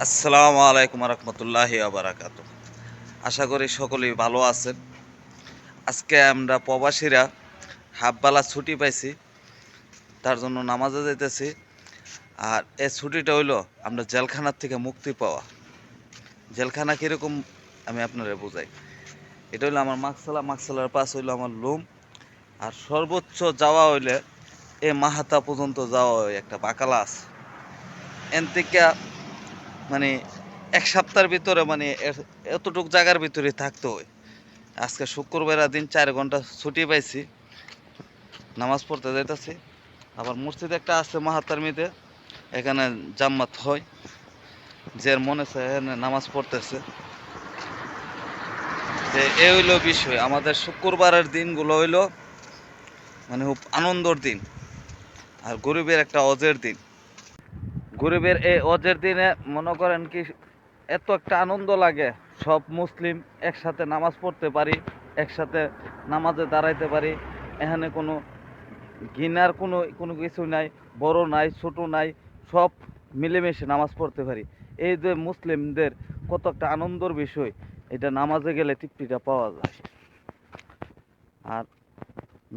আসসালামু আলাইকুম রহমতুল্লাহি আবরাকাত। আশা করি সকলেই ভালো আছেন। আজকে আমরা প্রবাসীরা হাফবেলা ছুটি পাইছি, তার জন্য নামাজে যাইতেছি। আর এই ছুটিটা হইলো আমরা জেলখানার থেকে মুক্তি পাওয়া। জেলখানা কীরকম আমি আপনারা বুঝাই। এটা হইলো আমার মাকসালার পাশ হইলো আমার লুম। আর সর্বোচ্চ যাওয়া হইলে এই মাহাতা পর্যন্ত যাওয়া হয়, একটা বাকালা আছে। এন থেকে মানে এক সপ্তাহের ভিতরে এতটুক জায়গার ভিতরে থাকতে হয়। আজকে শুক্রবার দিন 4 ঘন্টা ছুটি পাইছি, নামাজ পড়তে যাইতেছি। আবার মসজিদ একটা আছে মাহাতার মিতে, এখানে জাম্মাত হয়, যে মনে চায় এখানে নামাজ পড়তেছে। এ হইলো বিষয়। আমাদের শুক্রবারের দিনগুলো হইলো খুব আনন্দর দিন, আর গরিবের একটা অজের দিন। গরিবের এই অজের দিনে মনে করেন কি এত একটা আনন্দ লাগে, সব মুসলিম একসাথে নামাজ পড়তে পারি, একসাথে নামাজে দাঁড়াইতে পারি। এখানে কোনো ঘৃণার কোনো কোনো কিছু নাই, বড় নাই ছোট নাই, সব মিলেমিশে নামাজ পড়তে পারি। এই যে মুসলিমদের কত একটা আনন্দের বিষয়, এটা নামাজে গেলে তৃপ্তিটা পাওয়া যায়। আর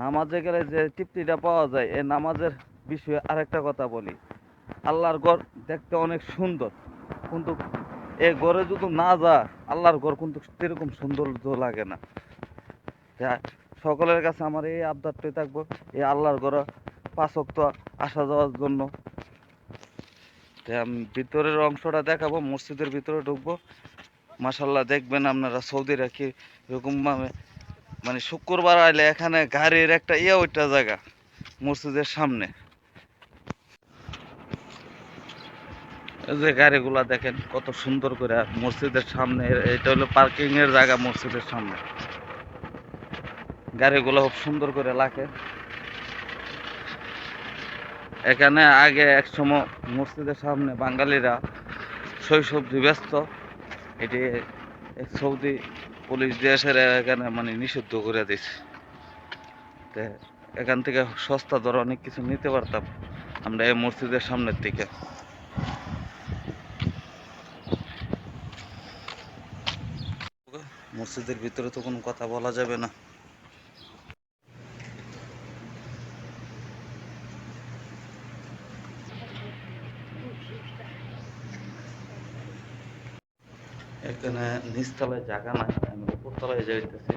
নামাজে গেলে যে তৃপ্তিটা পাওয়া যায়, এই নামাজের বিষয়ে আরেকটা কথা বলি। আল্লাহর ঘর দেখতে অনেক সুন্দর, কিন্তু এই ঘরে যদি না যা, আল্লাহর ঘর কিন্তু সেরকম সৌন্দর্য লাগে না। সকলের কাছে আমার এই আবদারটাই থাকবো, এই আল্লাহর ঘরে 5 ওয়াক্ত আসা যাওয়ার জন্য। আমি ভিতরের অংশটা দেখাবো, মসজিদের ভিতরে ঢুকবো। মাশাল্লাহ দেখবেন আপনারা সৌদিরা কি এরকম শুক্রবার আইলে এখানে গাড়ির একটা ওইটা জায়গা মসজিদের সামনে, এই যে গাড়িগুলা দেখেন কত সুন্দর করে মসজিদের সামনে। এটা হলো পার্কিং এর জায়গা মসজিদের সামনে, গাড়িগুলো খুব সুন্দর করে রাখে এখানে। আগে এক সময় মসজিদের সামনে বাঙালিরা শৈশবজি ব্যস্ত, এটি সৌদি পুলিশ দেশের এখানে নিষিদ্ধ করে দিছে। এখান থেকে সস্তা দর অনেক কিছু নিতে পারতাম আমরা এই মসজিদের সামনের দিকে। মসজিদের ভিতরে তো কোনো কথা বলা যাবে না। এখানে নিচতলায় জায়গা নাই, আমি উপরতলায় যাইতেছি।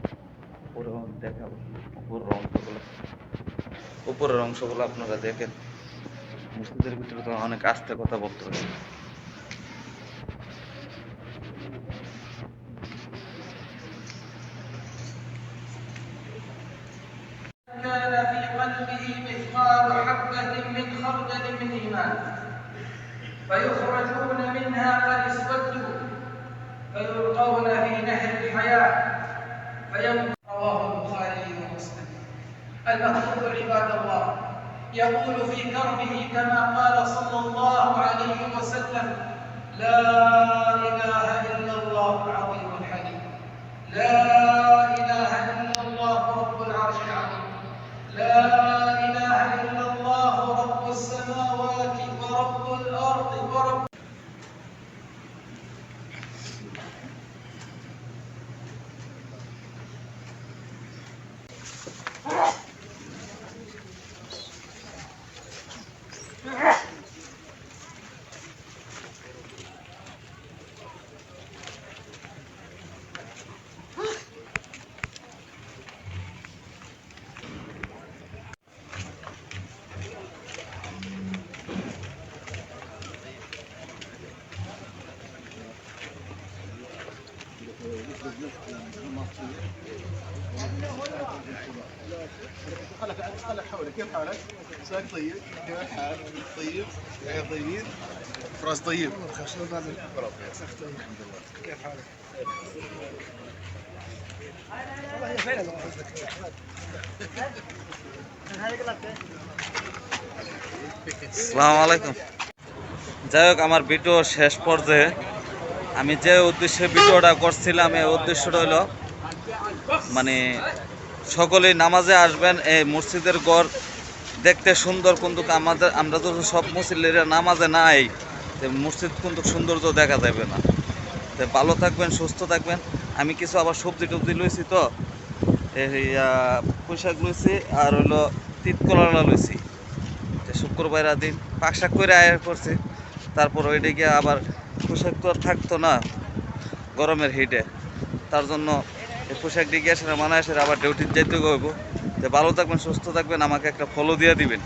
উপরে দেখাবো উপরের অংশগুলো আপনারা দেখেন। মসজিদের ভিতরে তো অনেক আস্তে কথা বলতে হবে। كان في قلبه مثقال حبة من خردل من إيمان فيخرجون منها قد اسودوا فيلقون في نهر الحياة رواه البخاري ومسلم. المقصود عباد الله يقول في كربه كما قال صلى الله عليه وسلم: لا إله إلا الله العظيم الحليم، لا إله إلا الله رب العرش العظيم، لا إله إلا الله رب السماوات ورب الأرض ورب خلك حولك. كيف حالك؟ مساك طيب؟ كيف الحال؟ طيب؟ يا طيبين؟ فراس طيب؟ شلون بعد الحمد لله. كيف حالك؟ والله هي فعلا আসসালামু আলাইকুম। যাই হোক, আমার ভিডিও শেষ পর্যায়ে আমি যে উদ্দেশ্যে ভিডিওটা করছিলাম, এই উদ্দেশ্যটা হলো সকলেই নামাজে আসবেন। এই মসজিদের ঘর দেখতে সুন্দর, কিন্তু আমরা তো সব মুসল্লিরা নামাজে নাই, তো মসজিদ কিন্তু সৌন্দর্য দেখা যাবে না। তো ভালো থাকবেন, সুস্থ থাকবেন। আমি কিছু আবার সবজি টবজি লইছি, তো এই পোশাক লইছি আর হইলো তিতকলা লইছি। তো শুক্রবার দিন পাকশাক করে আয় করছি, তারপর ওইটা গিয়ে আবার পোশাক তো আর থাকতো না গরমের হিটে, তার জন্য এই পোশাক দিয়ে আসলে মানে আসলে আবার ডিউটিতে যাইতে হইব। তো ভালো থাকবেন, সুস্থ থাকবেন, আমাকে একটা ফলো দিয়ে দিবেন।